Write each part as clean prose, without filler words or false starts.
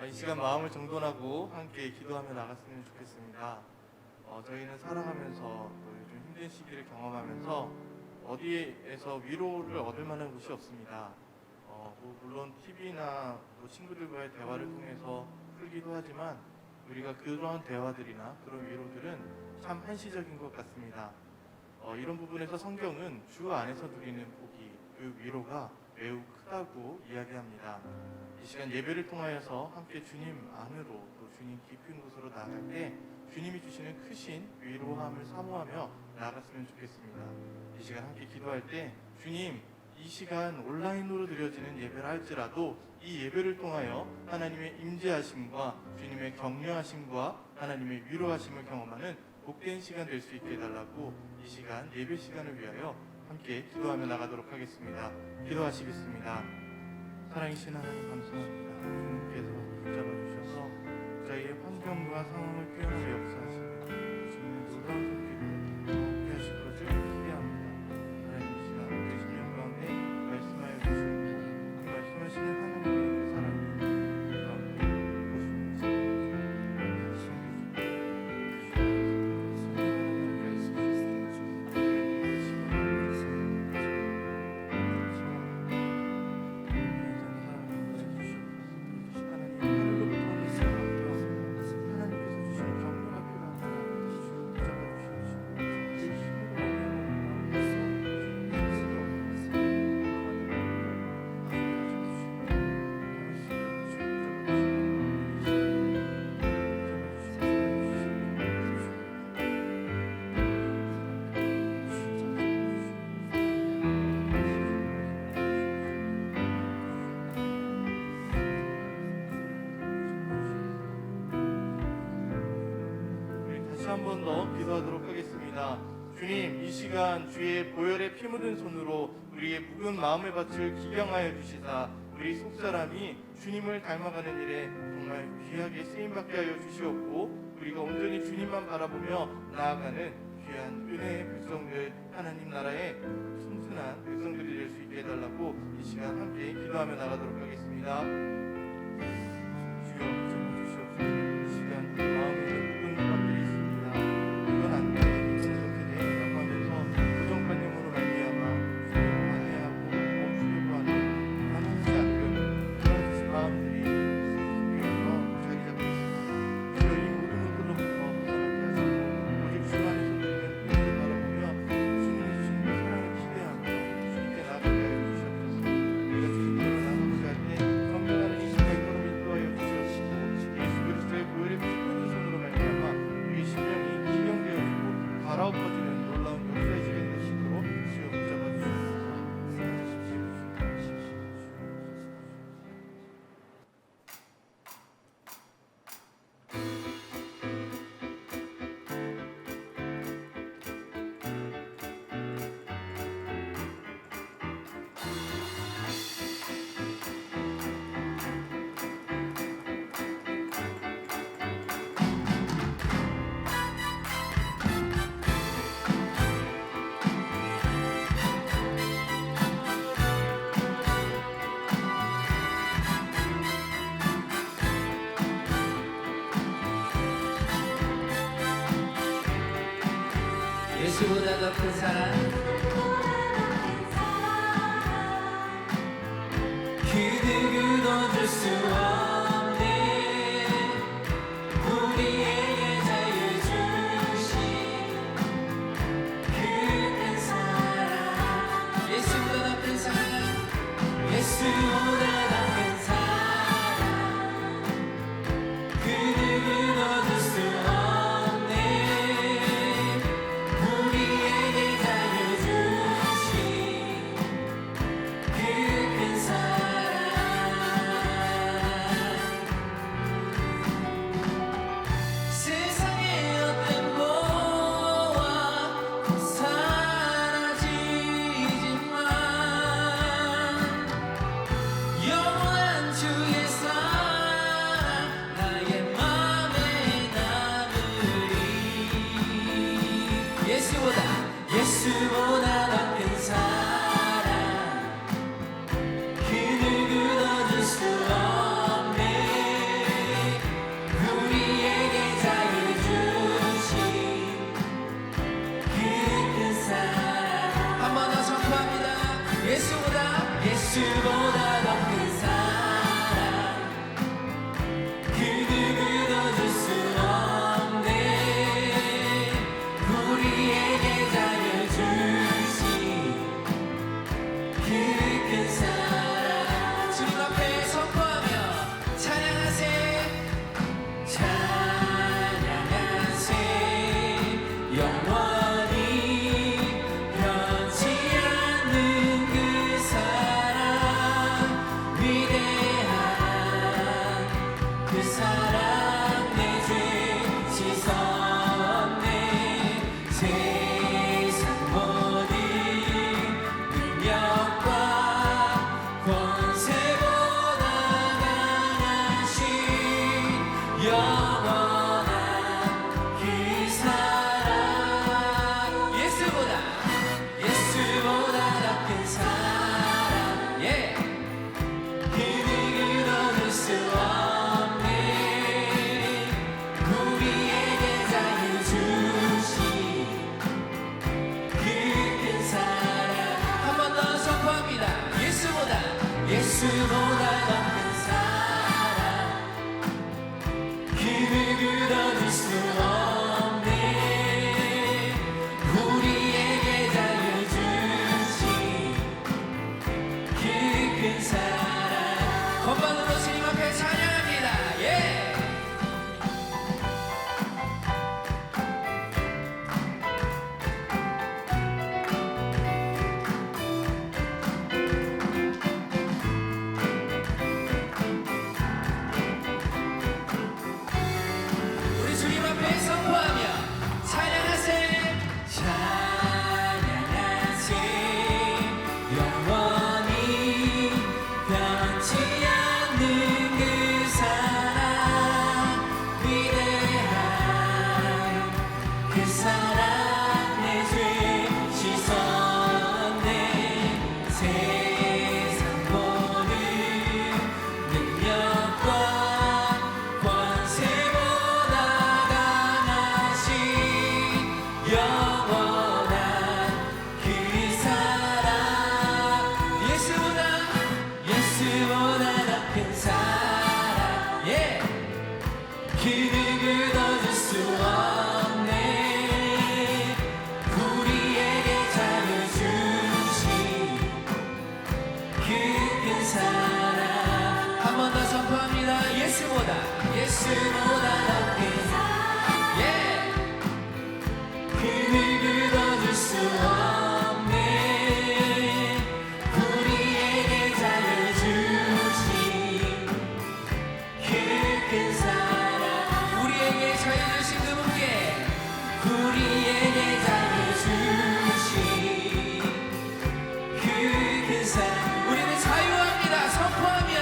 이 시간 마음을 정돈하고 함께 기도하며 나갔으면 좋겠습니다. 저희는 살아가면서 또 요즘 힘든 시기를 경험하면서 어디에서 위로를 얻을 만한 곳이 없습니다. 물론 TV나 친구들과의 대화를 통해서 풀기도 하지만 우리가 그런 대화들이나 그런 위로들은 참 한시적인 것 같습니다. 이런 부분에서 성경은 주 안에서 누리는 복이, 그 위로가 매우 크다고 이야기합니다. 이 시간 예배를 통하여서 함께 주님 안으로 또 주님 깊은 곳으로 나아갈 때 주님이 주시는 크신 위로함을 사모하며 나아갔으면 좋겠습니다. 이 시간 함께 기도할 때 주님, 이 시간 온라인으로 드려지는 예배를 할지라도 이 예배를 통하여 하나님의 임재하심과 주님의 격려하심과 하나님의 위로하심을 경험하는 복된 시간 될 수 있게 해달라고 이 시간 예배 시간을 위하여 함께 기도하며 나가도록 하겠습니다. 기도하시겠습니다. 살아계신 하나님 감사합니다. 주님께서 붙잡아 주셔서 저희의 환경과 상황을 표현하며 역사하시며 주님의 놀라운 손길을 경험케 하실 것을 기대합니다. 하나님 이 시간 우리 심령 가운데 말씀하여 주시고 그 말씀하시는 하나님의 그 사랑을 우리 가운데 한 번 더 기도하도록 하겠습니다. 주님, 이 시간 주의 보혈에 피 묻은 손으로 우리의 묵은 마음의 밭을 기경하여 주시사 우리 속사람이 주님을 닮아가는 일에 정말 귀하게 쓰임받게 하여 주시옵고 우리가 온전히 주님만 바라보며 나아가는 귀한 은혜의 백성들, 하나님 나라의 순순한 백성들이 될 수 있게 해달라고 이 시간 함께 기도하며 나가도록 하겠습니다. 주여 붙잡아 주시옵소서. 이 시간 마음에 있는 묵은 밭들이 있습니다. 이건 안 돼, 이건 저렇게 돼 라고 하면서 고정관념으로 말미암아 주님을 방해하고 멈추려고 하는 가능하지 않는 그런 마음들이 위에서 자리 잡고 있습니다. 주여 이 모든 것들로부터 벗어나게 하시고 오직 주 안에서 누리는 은혜를 바라보며 주님이 주시는 그 사랑을 기대하며 주님께 나아가게 하여 주시옵소서. 우리가 주님께로 나아가고자 할 때 성령하는 이 시간으로 인도하여 주시옵시고 예수 그리스도의 보혈의 피 묻은 손으로 말미암아 우리 심령이 기경되어지고 갈아엎어지는 놀라운 역사의 시간이 되시도록 주여 붙잡아 주시옵소서. 예수보다 더 큰 사랑 그 누구도 줄 수 없네 우리에게 자유 주신 그 큰 사랑 예수보다 더 큰 사랑 예수보다 더 큰 사랑 그 누구도 줄 수 없네 우리에게 자유 주신 그 큰 사랑 예수보다 더 큰 사랑 그를 끊어줄 수 없네 우리에게 자유 주신 그 큰 사랑 건반으로 주님 앞에 찬양합니다. 예. 우리 주님 앞에 선포하며 찬양하세 찬양하세 영원히 변치 않는 그 사랑 위대한 그 사랑 내 죄 씻었네 세상 모든 능력과 권세보다 강하신 영원한 그 사랑 예수보다 더 큰 사랑 예 그를 끊어줄 수 없네 우리에게 자유 주신 그 큰 사랑 한 번 더 선포합니다. 예수보다 더 큰 사랑 예 그를 끊어줄 수 없네 우리에게 자유 주신 그 큰 사랑 우리에게 자유 주신 그분께 우리에게 자유 주신 그 큰 사랑 우리는 자유합니다. 선포하며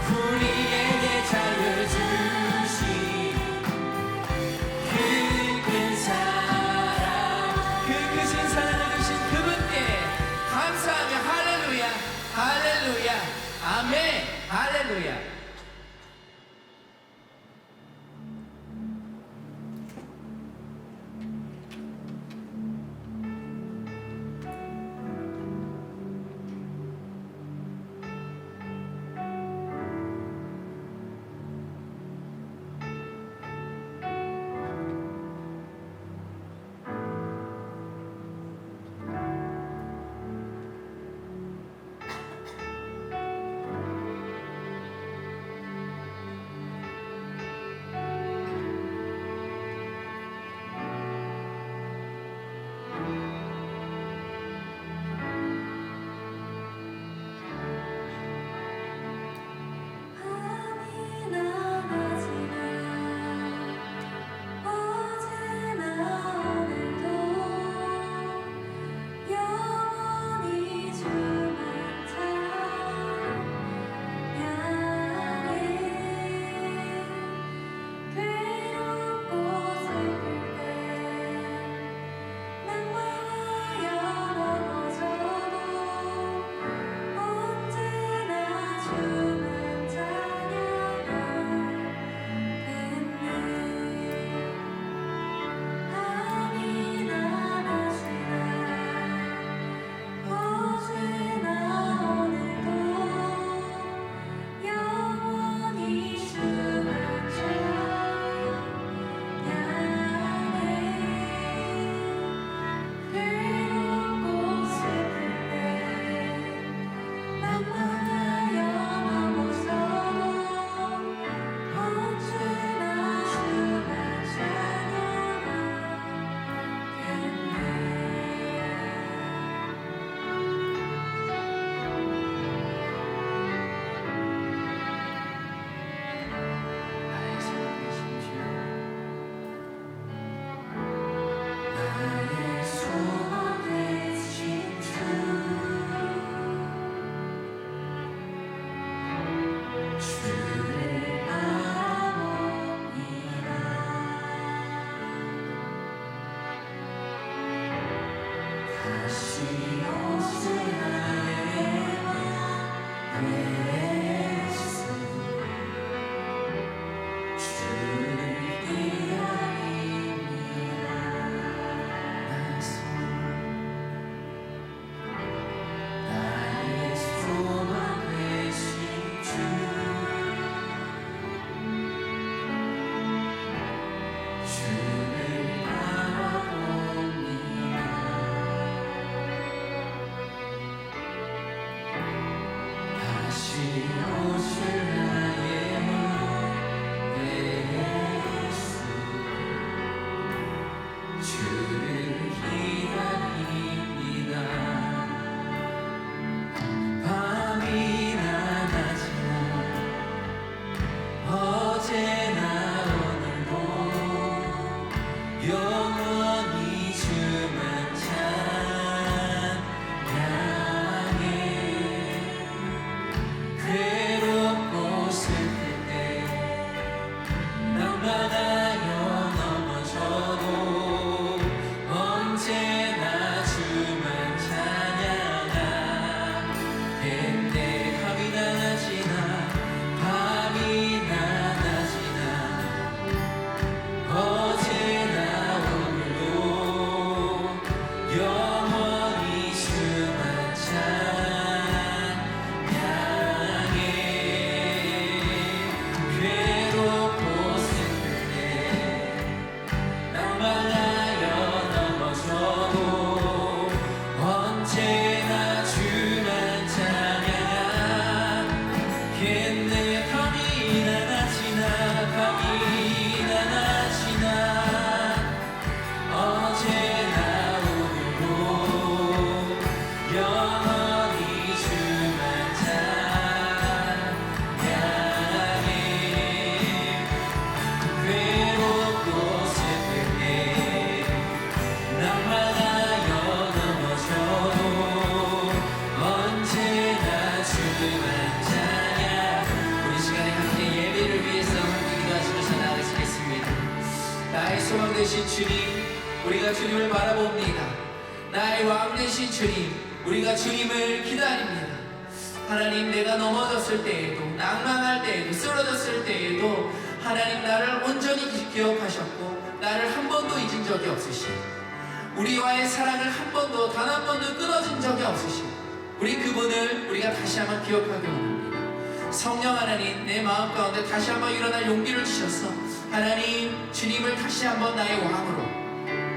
우리에게 자유 주신 그 큰 사랑 그 크신 사랑을 주신 그분께 감사하며 할렐루야 할렐루야 아멘 할렐루야. 되신 주님, 우리가 주님을 바라봅니다. 나의 왕 되신 주님, 우리가 주님을 기다립니다. 하나님, 내가 넘어졌을 때에도, 낭망할 때에도, 쓰러졌을 때에도 하나님 나를 온전히 기억하셨고 나를 한 번도 잊은 적이 없으시오. 우리와의 사랑을 단 한 번도 끊어진 적이 없으시오. 우리 그분을 우리가 다시 한번 기억하기 원합니다. 성령 하나님, 내 마음 가운데 다시 한번 일어날 용기를 주셔서 하나님, 주님을 다시 한번 나의 왕으로,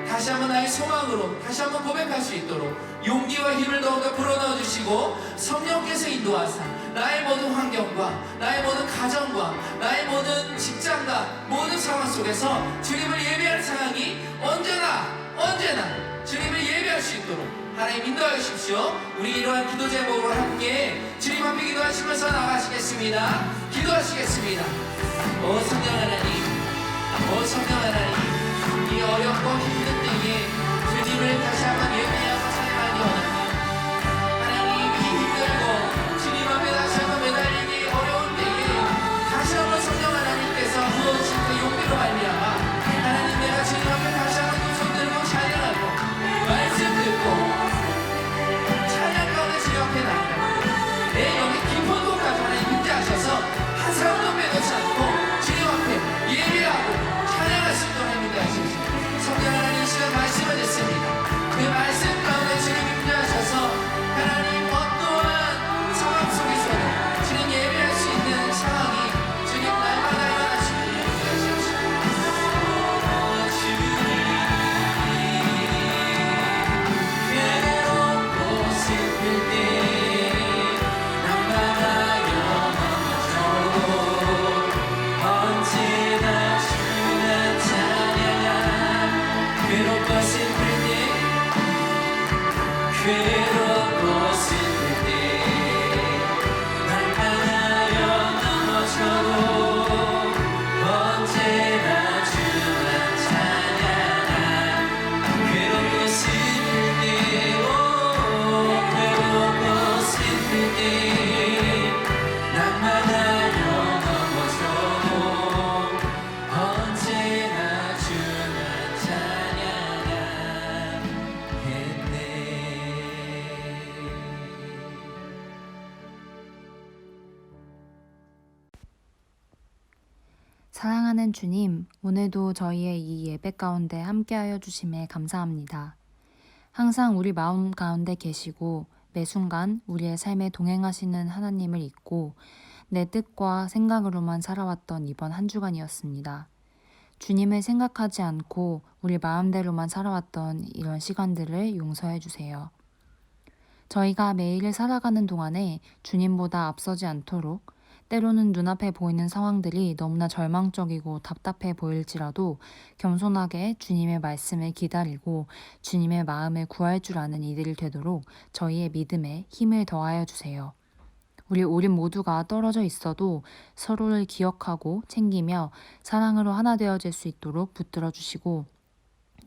다시 한번 나의 소망으로 다시 한번 고백할 수 있도록 용기와 힘을 더욱더 불어넣어 주시고, 성령께서 인도하사 나의 모든 환경과 나의 모든 가정과 나의 모든 직장과 모든 상황 속에서 주님을 예배할 상황이 언제나 주님을 예배할 수 있도록 하나님 인도하여 주십시오. 우리 이러한 기도 제목으로 함께 주님 앞에 기도하시면서 나가시겠습니다. 기도하시겠습니다. 오 성령 하나님, 오 성령 하나님, 이 어렵고 힘든 때에 주님을 다시 한번 예배하고 찬양하기 원합니다. 하나님, 이 힘들고 주님 앞에 다시 한번 매달리기 어려운 때에 다시 한번 성령 하나님께서 부어주신 그 용기로 말미암아 하나님, 내가 주님 앞에 다시 한번 두 손 들고 찬양하고 말씀 듣고 찬양 가운데 주님 앞에 나아가고 내 영의 깊은 곳까지 하나님 임재하셔서 한 사람도 빼놓지 않고 주님 앞에 예배하고 찬양할 수 있도록 하나님 하십시오. 성령 하나님, 이 시간 말씀을 듣습니다. 그 말씀 가운데 주님 임재하셔서 하나님, 어떠한 상황 속에서는 주님 예배할 수 있는 상황이 주님 날마다 일어나시길 인도하십시오. 괴롭고 슬플 때 낭만하여 넘어져도 언제나 주는 찬양한 괴롭고 슬플 때 괴롭고 슬플 때 낭만하여 넘어져도 언제나 주는 찬양한 괴롭고 슬플 때 괴롭고 슬플 때 낭만하여 넘어져도 언제나 주는 찬양하겠네. 사랑하는 주님, 오늘도 저희의 이 예배 가운데 함께하여 주심에 감사합니다. 항상 우리 마음 가운데 계시고 매 순간 우리의 삶에 동행하시는 하나님을 잊고 내 뜻과 생각으로만 살아왔던 이번 한 주간이었습니다. 주님을 생각하지 않고 우리 마음대로만 살아왔던 이런 시간들을 용서해 주세요. 저희가 매일을 살아가는 동안에 주님보다 앞서지 않도록 때로는 눈앞에 보이는 상황들이 너무나 절망적이고 답답해 보일지라도 겸손하게 주님의 말씀을 기다리고 주님의 마음을 구할 줄 아는 이들이 되도록 저희의 믿음에 힘을 더하여 주세요. 우리 모두가 떨어져 있어도 서로를 기억하고 챙기며 사랑으로 하나 되어질 수 있도록 붙들어 주시고,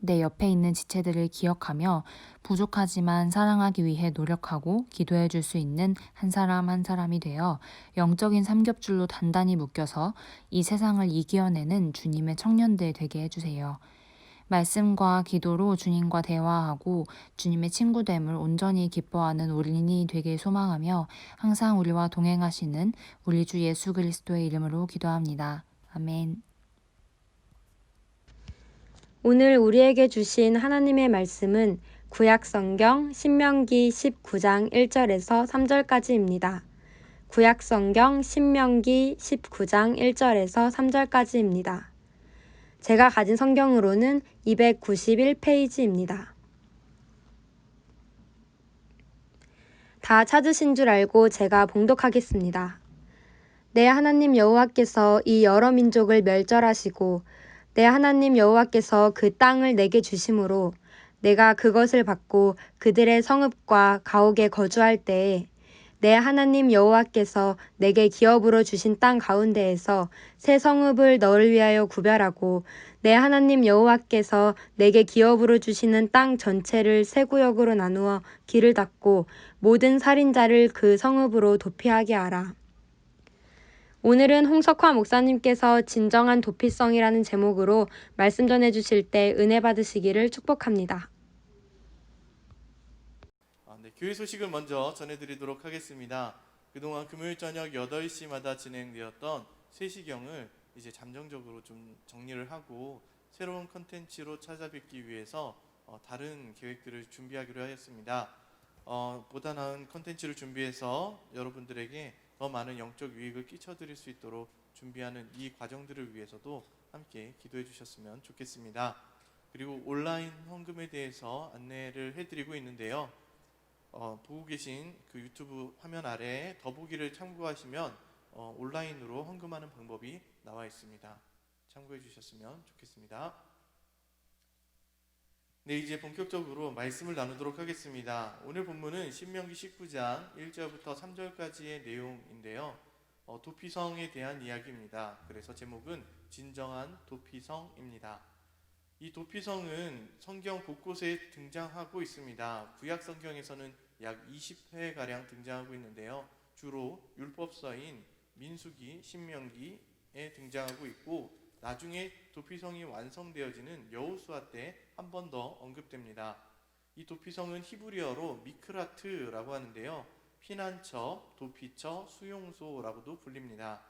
내 옆에 있는 지체들을 기억하며 부족하지만 사랑하기 위해 노력하고 기도해 줄 수 있는 한 사람 한 사람이 되어 영적인 삼겹줄로 단단히 묶여서 이 세상을 이겨내는 주님의 청년들 되게 해주세요. 말씀과 기도로 주님과 대화하고 주님의 친구됨을 온전히 기뻐하는 우리인이 되길 소망하며 항상 우리와 동행하시는 우리 주 예수 그리스도의 이름으로 기도합니다. 아멘. 오늘 우리에게 주신 하나님의 말씀은 구약성경 신명기 19장 1절에서 3절까지입니다. 구약성경 신명기 19장 1절에서 3절까지입니다. 제가 가진 성경으로는 291페이지입니다. 다 찾으신 줄 알고 제가 봉독하겠습니다. 내 하나님 여호와께서 이 여러 민족을 멸절하시고 내 하나님 여호와께서 그 땅을 내게 주심으로 내가 그것을 받고 그들의 성읍과 가옥에 거주할 때에 내 하나님 여호와께서 내게 기업으로 주신 땅 가운데에서 새 성읍을 너를 위하여 구별하고 내 하나님 여호와께서 내게 기업으로 주시는 땅 전체를 세 구역으로 나누어 길을 닫고 모든 살인자를 그 성읍으로 도피하게 하라. 오늘은 홍석화 목사님께서 진정한 도피성이라는 제목으로 말씀 전해주실 때 은혜 받으시기를 축복합니다. 네, 교회 소식을 먼저 전해드리도록 하겠습니다. 그동안 금요일 저녁 8시마다 진행되었던 세시경을 이제 잠정적으로 좀 정리를 하고 새로운 컨텐츠로 찾아뵙기 위해서 다른 계획들을 준비하기로 하였습니다. 보다 나은 컨텐츠를 준비해서 여러분들에게 더 많은 영적 유익을 끼쳐드릴 수 있도록 준비하는 이 과정들을 위해서도 함께 기도해 주셨으면 좋겠습니다. 그리고 온라인 헌금에 대해서 안내를 해드리고 있는데요. 보고 계신 그 유튜브 화면 아래에 더보기를 참고하시면 온라인으로 헌금하는 방법이 나와 있습니다. 참고해 주셨으면 좋겠습니다. 네, 이제 본격적으로 말씀을 나누도록 하겠습니다. 오늘 본문은 신명기 19장 1절부터 3절까지의 내용인데요. 도피성에 대한 이야기입니다. 그래서 제목은 진정한 도피성입니다. 이 도피성은 성경 곳곳에 등장하고 있습니다. 구약 성경에서는 약 20회가량 등장하고 있는데요. 주로 율법서인 민수기, 신명기에 등장하고 있고 나중에 도피성이 완성되어지는 여호수아 때 한 번 더 언급됩니다. 이 도피성은 히브리어로 미크라트라고 하는데요. 피난처, 도피처, 수용소라고도 불립니다.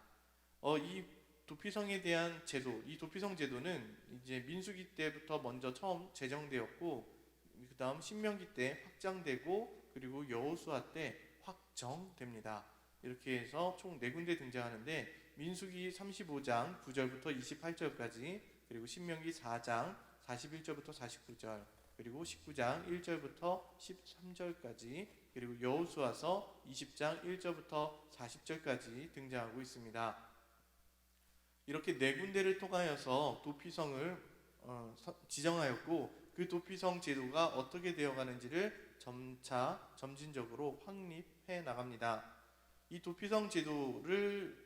이 도피성에 대한 제도, 이 도피성 제도는 이제 민수기 때부터 먼저 처음 제정되었고 그 다음 신명기 때 확장되고 그리고 여호수아 때 확정됩니다. 이렇게 해서 총 4군데 등장하는데 민수기 35장 9절부터 28절까지 그리고 신명기 4장 41절부터 49절 그리고 19장 1절부터 13절까지 그리고 여호수아서 20장 1절부터 40절까지 등장하고 있습니다. 이렇게 4군데를 통하여서 도피성을 지정하였고 그 도피성 제도가 어떻게 되어가는지를 점차 점진적으로 확립해 나갑니다. 이 도피성 제도는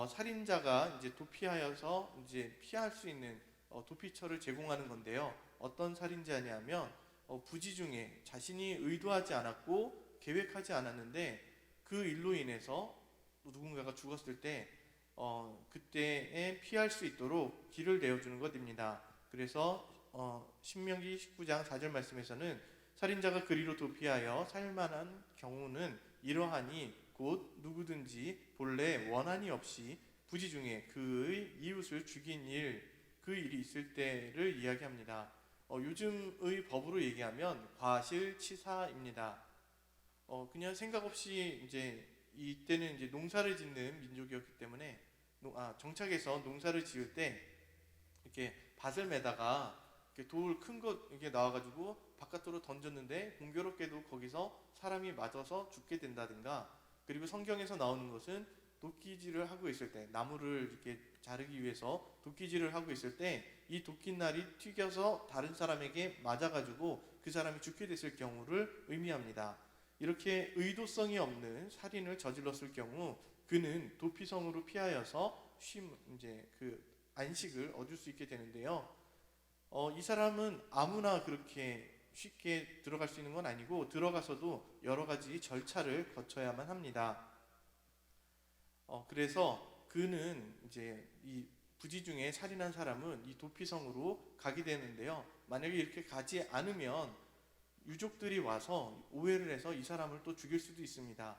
살인자가 이제 도피하여서 이제 피할 수 있는 도피처를 제공하는 건데요. 어떤 살인자냐면 부지 중에 자신이 의도하지 않았고 계획하지 않았는데 그 일로 인해서 누군가가 죽었을 때 그때에 피할 수 있도록 길을 내어주는 것입니다. 그래서 신명기 19장 4절 말씀에서는 살인자가 그리로 도피하여 살만한 경우는 이러하니 곧 누구든지 본래 원한이 없이 부지 중에 그의 이웃을 죽인 그 일이 있을 때를 이야기합니다. 요즘의 법으로 얘기하면 과실치사입니다. 그냥 생각 없이 이제 이때는 이제 농사를 짓는 민족이었기 때문에 정착해서 농사를 지을 때 이렇게 밭을 매다가 돌 큰 것 이게 나와가지고 바깥으로 던졌는데 공교롭게도 거기서 사람이 맞아서 죽게 된다든가 그리고 성경에서 나오는 것은 도끼질을 하고 있을 때 나무를 이렇게 자르기 위해서 도끼질을 하고 있을 때 이 도끼날이 튀겨서 다른 사람에게 맞아가지고 그 사람이 죽게 됐을 경우를 의미합니다. 이렇게 의도성이 없는 살인을 저질렀을 경우 그는 도피성으로 피하여서 이제 그 안식을 얻을 수 있게 되는데요. 이 사람은 아무나 그렇게 쉽게 들어갈 수 있는 건 아니고 들어가서도 여러 가지 절차를 거쳐야만 합니다. 그래서 그는 이제 이 부지 중에 살인한 사람은 이 도피성으로 가게 되는데요. 만약에 이렇게 가지 않으면 유족들이 와서 오해를 해서 이 사람을 또 죽일 수도 있습니다.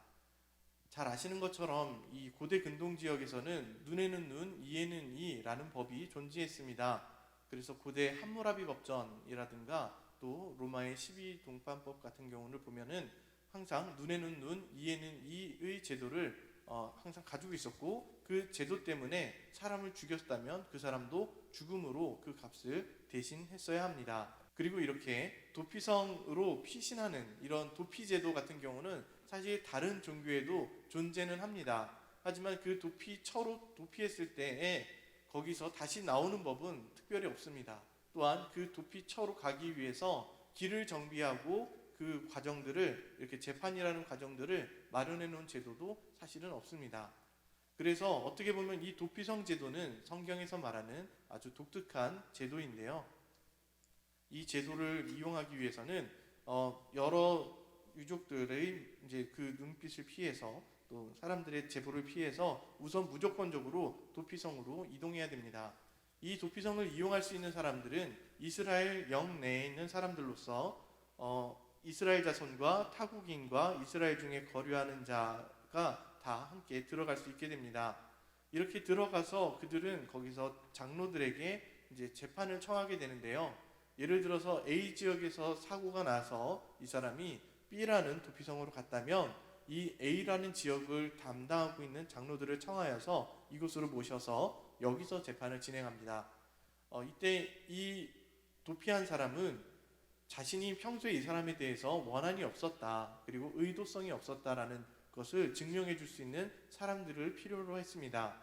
잘 아시는 것처럼 이 고대 근동 지역에서는 눈에는 눈, 이에는 이라는 법이 존재했습니다. 그래서 고대 함무라비 법전이라든가 또 로마의 12동판법 같은 경우를 보면은 항상 눈에는 눈, 이에는 이의 제도를 항상 가지고 있었고 그 제도 때문에 사람을 죽였다면 그 사람도 죽음으로 그 값을 대신했어야 합니다. 그리고 이렇게 도피성으로 피신하는 이런 도피제도 같은 경우는 사실 다른 종교에도 존재는 합니다. 하지만 그 도피처로 도피했을 때에 거기서 다시 나오는 법은 특별히 없습니다. 또한 그 도피처로 가기 위해서 길을 정비하고 그 과정들을 이렇게 재판이라는 과정들을 마련해 놓은 제도도 사실은 없습니다. 그래서 어떻게 보면 이 도피성 제도는 성경에서 말하는 아주 독특한 제도인데요. 이 제도를 이용하기 위해서는 여러 유족들의 이제 그 눈빛을 피해서 또 사람들의 제보를 피해서 우선 무조건적으로 도피성으로 이동해야 됩니다. 이 도피성을 이용할 수 있는 사람들은 이스라엘 영내에 있는 사람들로서 이스라엘 자손과 타국인과 이스라엘 중에 거류하는 자가 다 함께 들어갈 수 있게 됩니다. 이렇게 들어가서 그들은 거기서 장로들에게 이제 재판을 청하게 되는데요. 예를 들어서 A 지역에서 사고가 나서 이 사람이 B라는 도피성으로 갔다면 이 A라는 지역을 담당하고 있는 장로들을 청하여서 이곳으로 모셔서 여기서 재판을 진행합니다. 이때 이 도피한 사람은 자신이 평소에 이 사람에 대해서 원한이 없었다, 그리고 의도성이 없었다라는 것을 증명해 줄 수 있는 사람들을 필요로 했습니다.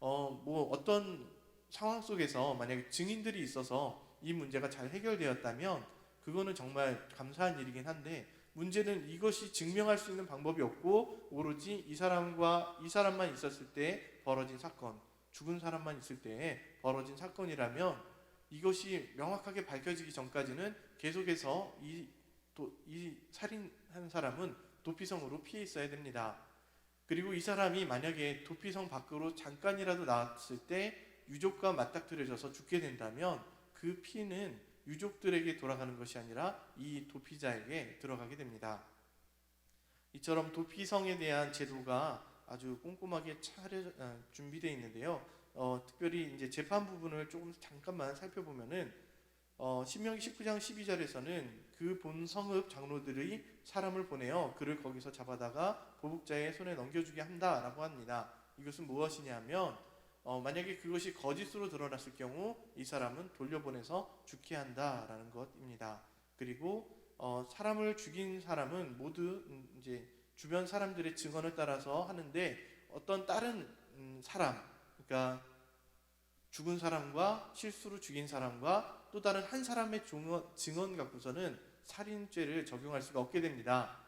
어떤 상황 속에서 만약에 증인들이 있어서 이 문제가 잘 해결되었다면 그거는 정말 감사한 일이긴 한데, 문제는 이것이 증명할 수 있는 방법이 없고 오로지 이 사람만 있었을 때 벌어진 사건, 죽은 사람만 있을 때 벌어진 사건이라면 이것이 명확하게 밝혀지기 전까지는 계속해서 이 살인한 사람은 도피성으로 피해 있어야 됩니다. 그리고 이 사람이 만약에 도피성 밖으로 잠깐이라도 나왔을 때 유족과 맞닥뜨려져서 죽게 된다면 그 피는 유족들에게 돌아가는 것이 아니라 이 도피자에게 들어가게 됩니다. 이처럼 도피성에 대한 제도가 아주 꼼꼼하게 준비되어 있는데요. 특별히 이제 재판 부분을 조금 잠깐만 살펴보면은 신명기 19장 12절에서는 그 본 성읍 장로들의 사람을 보내어 그를 거기서 잡아다가 보복자의 손에 넘겨주게 한다라고 합니다. 이것은 무엇이냐면 만약에 그것이 거짓으로 드러났을 경우 이 사람은 돌려보내서 죽게 한다라는 것입니다. 그리고 사람을 죽인 사람은 모두 이제 주변 사람들의 증언을 따라서 하는데, 어떤 다른 사람, 그러니까 죽은 사람과 실수로 죽인 사람과 또 다른 한 사람의 증언 갖고서는 살인죄를 적용할 수가 없게 됩니다.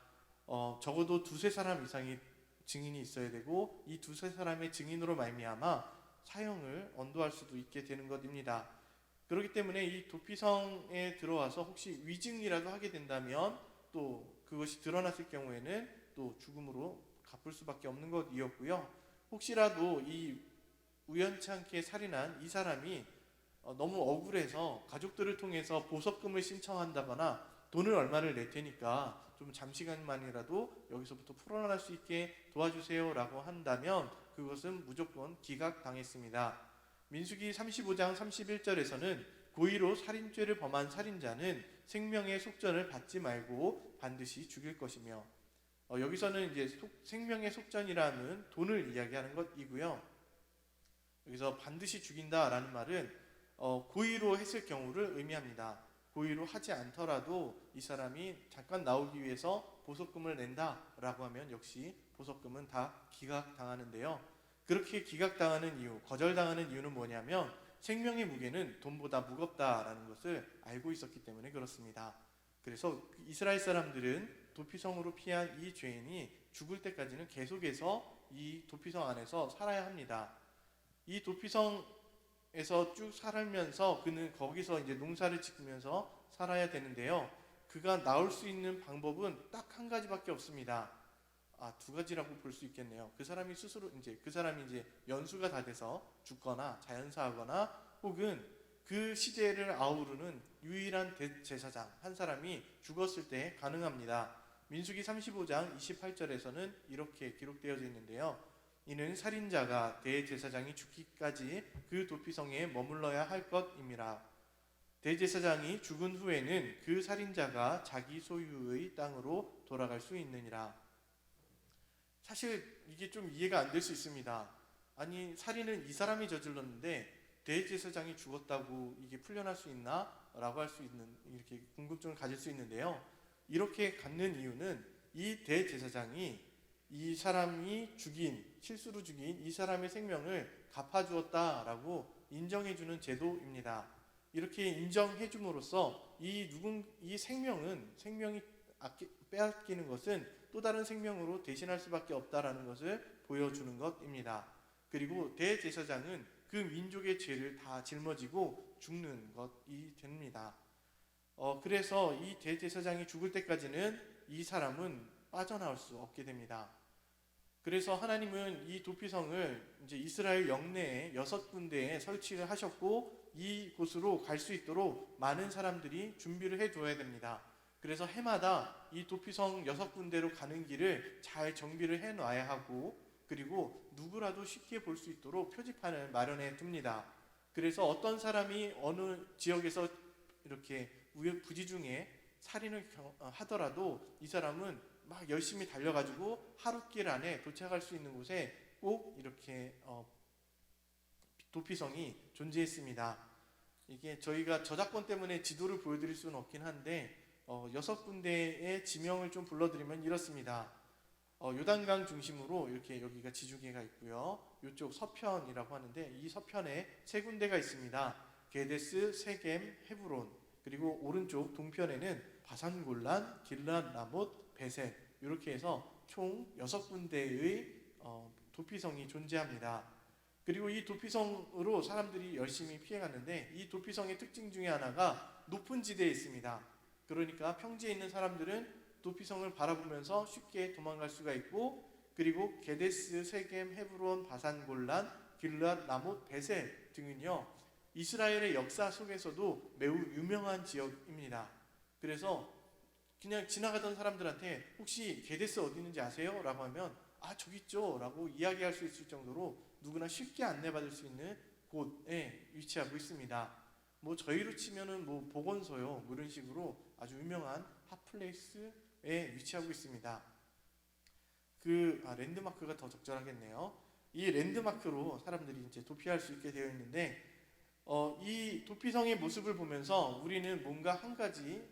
적어도 두세 사람 이상의 증인이 있어야 되고 이 두세 사람의 증인으로 말미암아 사형을 언도할 수도 있게 되는 것입니다. 그렇기 때문에 이 도피성에 들어와서 혹시 위증이라도 하게 된다면 또 그것이 드러났을 경우에는 또 죽음으로 갚을 수밖에 없는 것이었고요. 혹시라도 이 우연치 않게 살인한 이 사람이 너무 억울해서 가족들을 통해서 보석금을 신청한다거나 돈을 얼마를 낼 테니까 좀 잠시간만이라도 여기서부터 풀어날 수 있게 도와주세요 라고 한다면 그것은 무조건 기각당했습니다. 민수기 35장 31절에서는 고의로 살인죄를 범한 살인자는 생명의 속전을 받지 말고 반드시 죽일 것이며, 여기서는 이제 생명의 속전이라는 돈을 이야기하는 것이고요. 여기서 반드시 죽인다라는 말은 고의로 했을 경우를 의미합니다. 고의로 하지 않더라도 이 사람이 잠깐 나오기 위해서 보석금을 낸다라고 하면 역시 보석금은 다 기각당하는데요. 그렇게 기각당하는 이유, 거절당하는 이유는 뭐냐면 생명의 무게는 돈보다 무겁다라는 것을 알고 있었기 때문에 그렇습니다. 그래서 이스라엘 사람들은 도피성으로 피한 이 죄인이 죽을 때까지는 계속해서 이 도피성 안에서 살아야 합니다. 이 도피성에서 쭉 살면서 그는 거기서 이제 농사를 짓으면서 살아야 되는데요. 그가 나올 수 있는 방법은 딱 한 가지밖에 없습니다. 두 가지라고 볼 수 있겠네요. 그 사람이 연수가 다 돼서 죽거나 자연사하거나 혹은 그 시대를 아우르는 유일한 대제사장 한 사람이 죽었을 때 가능합니다. 민수기 35장 28절에서는 이렇게 기록되어져 있는데요. 이는 살인자가 대제사장이 죽기까지 그 도피성에 머물러야 할 것임이라. 대제사장이 죽은 후에는 그 살인자가 자기 소유의 땅으로 돌아갈 수 있느니라. 사실 이게 좀 이해가 안 될 수 있습니다. 아니, 살인은 이 사람이 저질렀는데 대제사장이 죽었다고 이게 풀려날 수 있나? 라고 할 수 있는, 이렇게 궁금증을 가질 수 있는데요. 이렇게 갖는 이유는 이 대제사장이 이 사람이 실수로 죽인 이 사람의 생명을 갚아주었다라고 인정해주는 제도입니다. 이렇게 인정해줌으로써 이 생명이 빼앗기는 것은 또 다른 생명으로 대신할 수밖에 없다라는 것을 보여주는 것입니다. 그리고 대제사장은 그 민족의 죄를 다 짊어지고 죽는 것이 됩니다. 그래서 이 대제사장이 죽을 때까지는 이 사람은 빠져나올 수 없게 됩니다. 그래서 하나님은 이 도피성을 이제 이스라엘 영내에 6군데에 설치를 하셨고 이곳으로 갈 수 있도록 많은 사람들이 준비를 해둬야 됩니다. 그래서 해마다 이 도피성 6군데로 가는 길을 잘 정비를 해놔야 하고, 그리고 누구라도 쉽게 볼 수 있도록 표지판을 마련해 둡니다. 그래서 어떤 사람이 어느 지역에서 이렇게 우여부지 중에 살인을 하더라도 이 사람은 막 열심히 달려가지고 하루길 안에 도착할 수 있는 곳에 꼭 이렇게 도피성이 존재했습니다. 이게 저희가 저작권 때문에 지도를 보여드릴 수는 없긴 한데 6군데의 지명을 좀 불러드리면 이렇습니다. 요단강 중심으로 이렇게 여기가 지중해가 있고요. 이쪽 서편이라고 하는데 이 서편에 3군데가 있습니다. 게데스, 세겜, 헤브론. 그리고 오른쪽 동편에는 바산골란, 길랏 라못, 베셋, 이렇게 해서 총 6군데의 도피성이 존재합니다. 그리고 이 도피성으로 사람들이 열심히 피해갔는데 이 도피성의 특징 중에 하나가 높은 지대에 있습니다. 그러니까 평지에 있는 사람들은 도피성을 바라보면서 쉽게 도망갈 수가 있고, 그리고 게데스, 세겜, 헤브론, 바산골란, 길랏 라못, 베셋 등은요 이스라엘의 역사 속에서도 매우 유명한 지역입니다. 그래서 그냥 지나가던 사람들한테 혹시 게데스 어디 있는지 아세요? 라고 하면 저기 있죠 라고 이야기할 수 있을 정도로 누구나 쉽게 안내받을 수 있는 곳에 위치하고 있습니다. 뭐 저희로 치면은 뭐 보건소요 뭐 이런 식으로 아주 유명한 핫플레이스에 위치하고 있습니다. 랜드마크가 더 적절하겠네요. 이 랜드마크로 사람들이 이제 도피할 수 있게 되어 있는데 이 도피성의 모습을 보면서 우리는 뭔가 한 가지를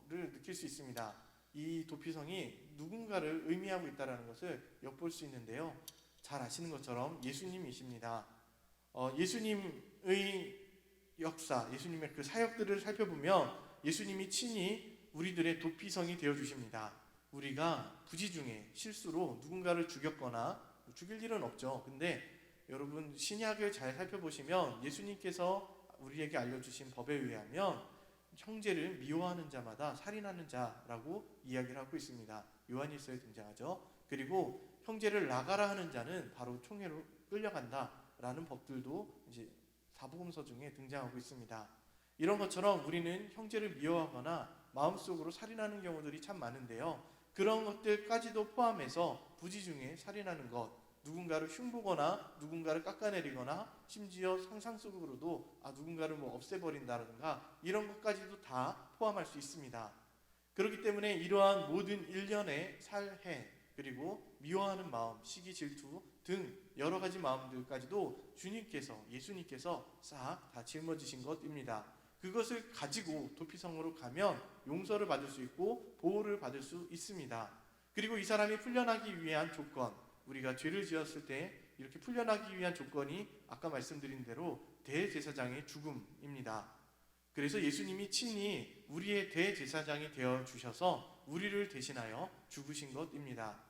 느낄 수 있습니다. 이 도피성이 누군가를 의미하고 있다는 것을 엿볼 수 있는데요. 잘 아시는 것처럼 예수님이십니다. 예수님의 역사, 예수님의 그 사역들을 살펴보면 예수님이 친히 우리들의 도피성이 되어주십니다. 우리가 부지 중에 실수로 누군가를 죽였거나 죽일 일은 없죠. 근데 여러분 신약을 잘 살펴보시면 예수님께서 우리에게 알려주신 법에 의하면 형제를 미워하는 자마다 살인하는 자라고 이야기를 하고 있습니다. 요한일서에 등장하죠. 그리고 형제를 나가라 하는 자는 바로 총회로 끌려간다라는 법들도 이제 사복음서 중에 등장하고 있습니다. 이런 것처럼 우리는 형제를 미워하거나 마음속으로 살인하는 경우들이 참 많은데요. 그런 것들까지도 포함해서 부지 중에 살인하는 것, 누군가를 흉보거나 누군가를 깎아내리거나 심지어 상상 속으로도 누군가를 없애버린다든가 이런 것까지도 다 포함할 수 있습니다. 그렇기 때문에 이러한 모든 일련의 살해 그리고 미워하는 마음, 시기, 질투 등 여러 가지 마음들까지도 주님께서, 예수님께서 싹 다 짊어지신 것입니다. 그것을 가지고 도피성으로 가면 용서를 받을 수 있고 보호를 받을 수 있습니다. 그리고 이 사람이 풀려나기 위한 조건, 우리가 죄를 지었을 때 이렇게 풀려나기 위한 조건이 아까 말씀드린 대로 대제사장의 죽음입니다. 그래서 예수님이 친히 우리의 대제사장이 되어주셔서 우리를 대신하여 죽으신 것입니다.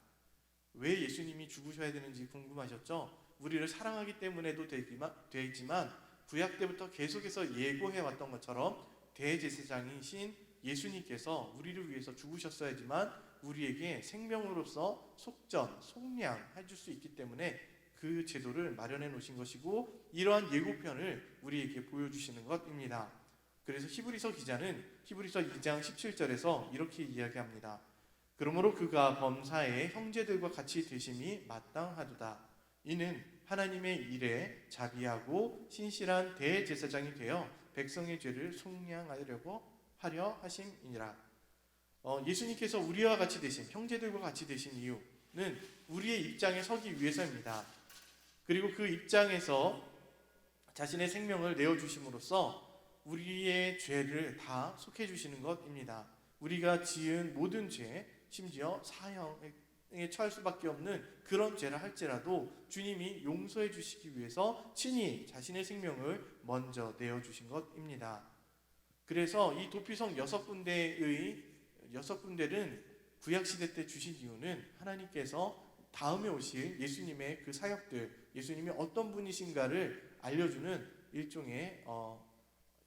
왜 예수님이 죽으셔야 되는지 궁금하셨죠? 우리를 사랑하기 때문에도 되지만 구약 때부터 계속해서 예고해왔던 것처럼 대제사장이신 예수님께서 우리를 위해서 죽으셨어야지만 우리에게 생명으로서 속전, 속량 해줄 수 있기 때문에 그 제도를 마련해 놓으신 것이고 이러한 예고편을 우리에게 보여주시는 것입니다. 그래서 히브리서 기자는 히브리서 2장 17절에서 이렇게 이야기합니다. 그러므로 그가 범사에 형제들과 같이 되심이 마땅하도다. 이는 하나님의 일에 자비하고 신실한 대제사장이 되어 백성의 죄를 속량하려고 하려 하심이니라. 예수님께서 우리와 같이 되신, 형제들과 같이 되신 이유는 우리의 입장에 서기 위해서입니다. 그리고 그 입장에서 자신의 생명을 내어주심으로써 우리의 죄를 다 속해 주시는 것입니다. 우리가 지은 모든 죄, 심지어 사형에 처할 수밖에 없는 그런 죄를 할지라도 주님이 용서해 주시기 위해서 친히 자신의 생명을 먼저 내어주신 것입니다. 그래서 이 도피성 6군데는 구약시대 때 주신 이유는 하나님께서 다음에 오실 예수님의 그 사역들, 예수님이 어떤 분이신가를 알려주는 일종의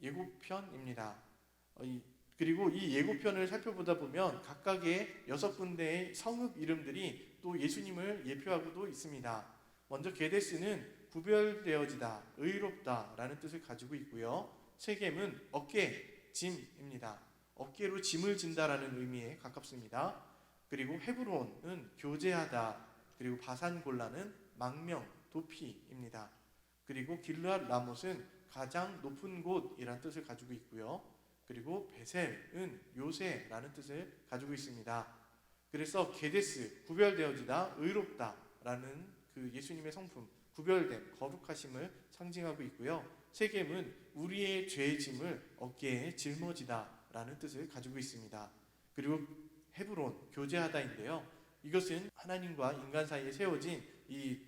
예고편입니다. 그리고 이 예고편을 살펴보다 보면 각각의 6군데의 성읍 이름들이 또 예수님을 예표하고도 있습니다. 먼저 게데스는 구별되어지다, 의롭다 라는 뜻을 가지고 있고요. 세겜은 어깨, 짐입니다. 어깨로 짐을 진다라는 의미에 가깝습니다. 그리고 헤브론은 교제하다, 그리고 바산 골라는 망명, 도피입니다. 그리고 길르앗 라못은 가장 높은 곳이라는 뜻을 가지고 있고요. 그리고 베셀은 요새라는 뜻을 가지고 있습니다. 그래서 게데스, 구별되어지다, 의롭다라는 그 예수님의 성품, 구별됨, 거룩하심을 상징하고 있고요. 세겜은 우리의 죄의 짐을 어깨에 짊어지다라는 뜻을 가지고 있습니다. 그리고 헤브론, 교제하다인데요. 이것은 하나님과 인간 사이에 세워진 이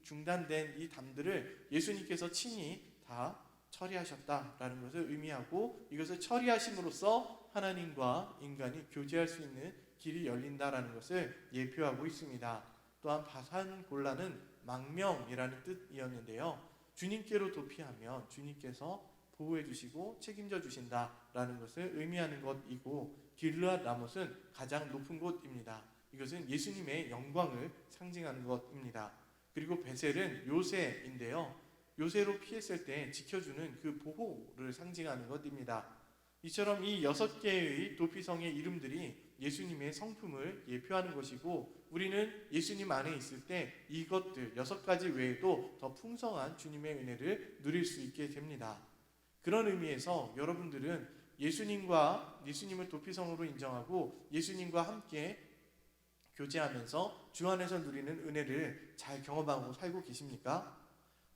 중단된 이 담들을 예수님께서 친히 다 처리하셨다라는 것을 의미하고, 이것을 처리하심으로써 하나님과 인간이 교제할 수 있는 길이 열린다라는 것을 예표하고 있습니다. 또한 바산 골라는 망명이라는 뜻이었는데요. 주님께로 도피하면 주님께서 보호해 주시고 책임져 주신다라는 것을 의미하는 것이고, 길르앗 라못은 가장 높은 곳입니다. 이것은 예수님의 영광을 상징하는 것입니다. 그리고 베셀은 요새인데요. 요새로 피했을 때 지켜주는 그 보호를 상징하는 것입니다. 이처럼 이 6개의 도피성의 이름들이 예수님의 성품을 예표하는 것이고, 우리는 예수님 안에 있을 때 이것들 6가지 외에도 더 풍성한 주님의 은혜를 누릴 수 있게 됩니다. 그런 의미에서 여러분들은 예수님을 도피성으로 인정하고 예수님과 함께 교제하면서 주 안에서 누리는 은혜를 잘 경험하고 살고 계십니까?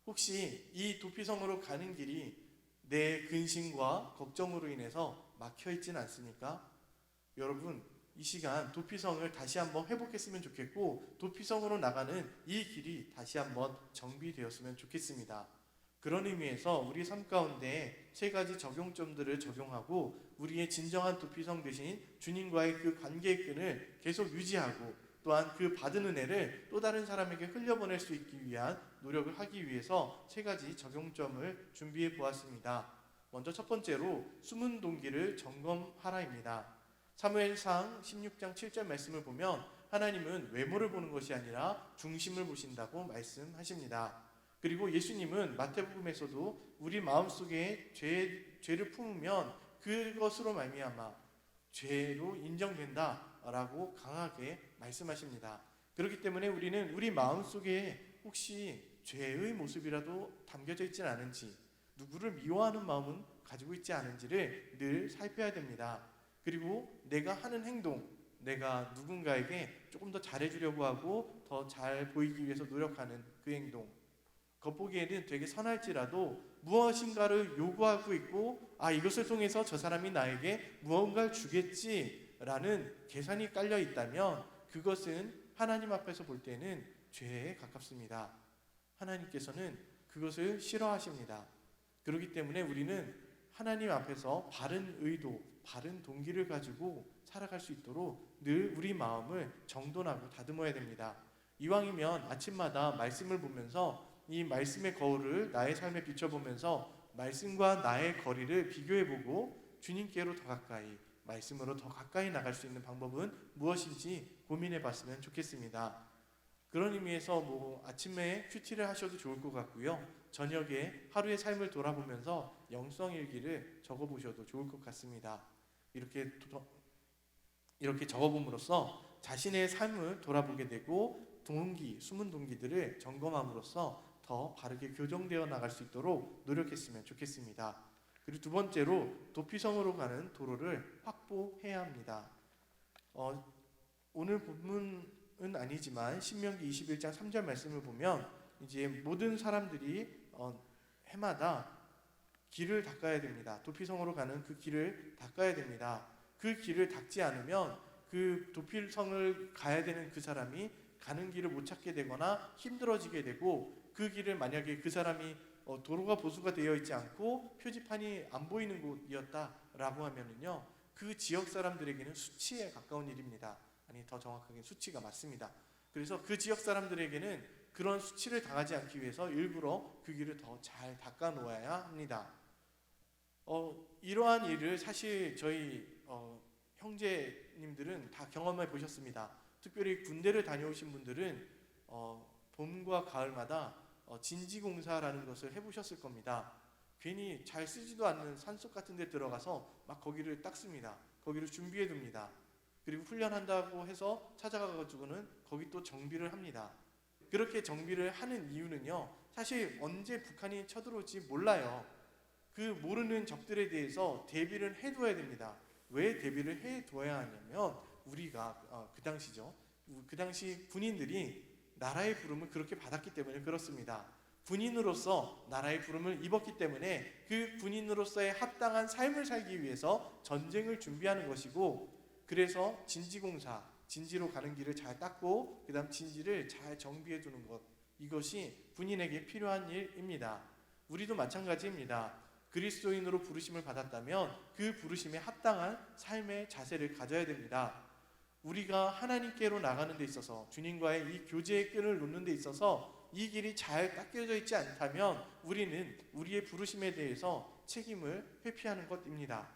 혹시 이 도피성으로 가는 길이 내 근심과 걱정으로 인해서 막혀 있지는 않습니까? 여러분, 이 시간 도피성을 다시 한번 회복했으면 좋겠고, 도피성으로 나가는 이 길이 다시 한번 정비되었으면 좋겠습니다. 그런 의미에서 우리 삶 가운데 3가지 적용점들을 적용하고 우리의 진정한 도피성 되신 주님과의 그 관계의 끈을 계속 유지하고, 또한 그 받은 은혜를 또 다른 사람에게 흘려보낼 수 있기 위한 노력을 하기 위해서 3가지 적용점을 준비해 보았습니다. 먼저 첫 번째로 숨은 동기를 점검하라입니다. 사무엘상 16장 7절 말씀을 보면 하나님은 외모를 보는 것이 아니라 중심을 보신다고 말씀하십니다. 그리고 예수님은 마태복음에서도 우리 마음속에 죄를 품으면 그것으로 말미암아 죄로 인정된다라고 강하게 말씀하십니다. 그렇기 때문에 우리는 우리 마음속에 혹시 죄의 모습이라도 담겨져 있지는 않은지, 누구를 미워하는 마음은 가지고 있지 않은지를 늘 살펴야 됩니다. 그리고 내가 하는 행동, 내가 누군가에게 조금 더 잘해주려고 하고 더 잘 보이기 위해서 노력하는 그 행동, 겉보기에는 되게 선할지라도 무엇인가를 요구하고 있고, 이것을 통해서 저 사람이 나에게 무언가를 주겠지라는 계산이 깔려 있다면 그것은 하나님 앞에서 볼 때는 죄에 가깝습니다. 하나님께서는 그것을 싫어하십니다. 그렇기 때문에 우리는 하나님 앞에서 바른 의도, 바른 동기를 가지고 살아갈 수 있도록 늘 우리 마음을 정돈하고 다듬어야 됩니다. 이왕이면 아침마다 말씀을 보면서 이 말씀의 거울을 나의 삶에 비춰보면서 말씀과 나의 거리를 비교해보고 주님께로 더 가까이, 말씀으로 더 가까이 나갈 수 있는 방법은 무엇인지 고민해봤으면 좋겠습니다. 그런 의미에서 아침에 큐티를 하셔도 좋을 것 같고요. 저녁에 하루의 삶을 돌아보면서 영성일기를 적어보셔도 좋을 것 같습니다. 이렇게 적어봄으로써 자신의 삶을 돌아보게 되고 숨은 동기들을 점검함으로써 더 바르게 교정되어 나갈 수 있도록 노력했으면 좋겠습니다. 그리고 두 번째로 도피성으로 가는 도로를 확보해야 합니다. 오늘 본문은 아니지만 신명기 21장 3절 말씀을 보면 이제 모든 사람들이 해마다 길을 닦아야 됩니다. 도피성으로 가는 그 길을 닦아야 됩니다. 그 길을 닦지 않으면 그 도피성을 가야 되는 그 사람이 가는 길을 못 찾게 되거나 힘들어지게 되고, 그 길을 만약에 그 사람이 도로가 보수가 되어 있지 않고 표지판이 안 보이는 곳이었다라고 하면은요, 그 지역 사람들에게는 수치에 가까운 일입니다. 아니, 더 정확하게 수치가 맞습니다. 그래서 그 지역 사람들에게는 그런 수치를 당하지 않기 위해서 일부러 그 길을 더 잘 닦아 놓아야 합니다. 이러한 일을 사실 저희 형제님들은 다 경험해 보셨습니다. 특별히 군대를 다녀오신 분들은 봄과 가을마다 진지공사라는 것을 해보셨을 겁니다. 괜히 잘 쓰지도 않는 산속 같은 데 들어가서 막 거기를 닦습니다. 거기를 준비해 둡니다. 그리고 훈련한다고 해서 찾아가가지고는 거기 또 정비를 합니다. 그렇게 정비를 하는 이유는요, 사실 언제 북한이 쳐들어올지 몰라요. 그 모르는 적들에 대해서 대비를 해둬야 됩니다. 왜 대비를 해둬야 하냐면, 우리가 그 당시죠, 그 당시 군인들이 나라의 부름을 그렇게 받았기 때문에 그렇습니다. 군인으로서 나라의 부름을 입었기 때문에 그 군인으로서의 합당한 삶을 살기 위해서 전쟁을 준비하는 것이고, 그래서 진지공사, 진지로 가는 길을 잘 닦고 그 다음 진지를 잘 정비해 두는 것, 이것이 군인에게 필요한 일입니다. 우리도 마찬가지입니다. 그리스도인으로 부르심을 받았다면 그 부르심에 합당한 삶의 자세를 가져야 됩니다. 우리가 하나님께로 나가는 데 있어서, 주님과의 이 교제의 끈을 놓는 데 있어서 이 길이 잘 닦여져 있지 않다면 우리는 우리의 부르심에 대해서 책임을 회피하는 것입니다.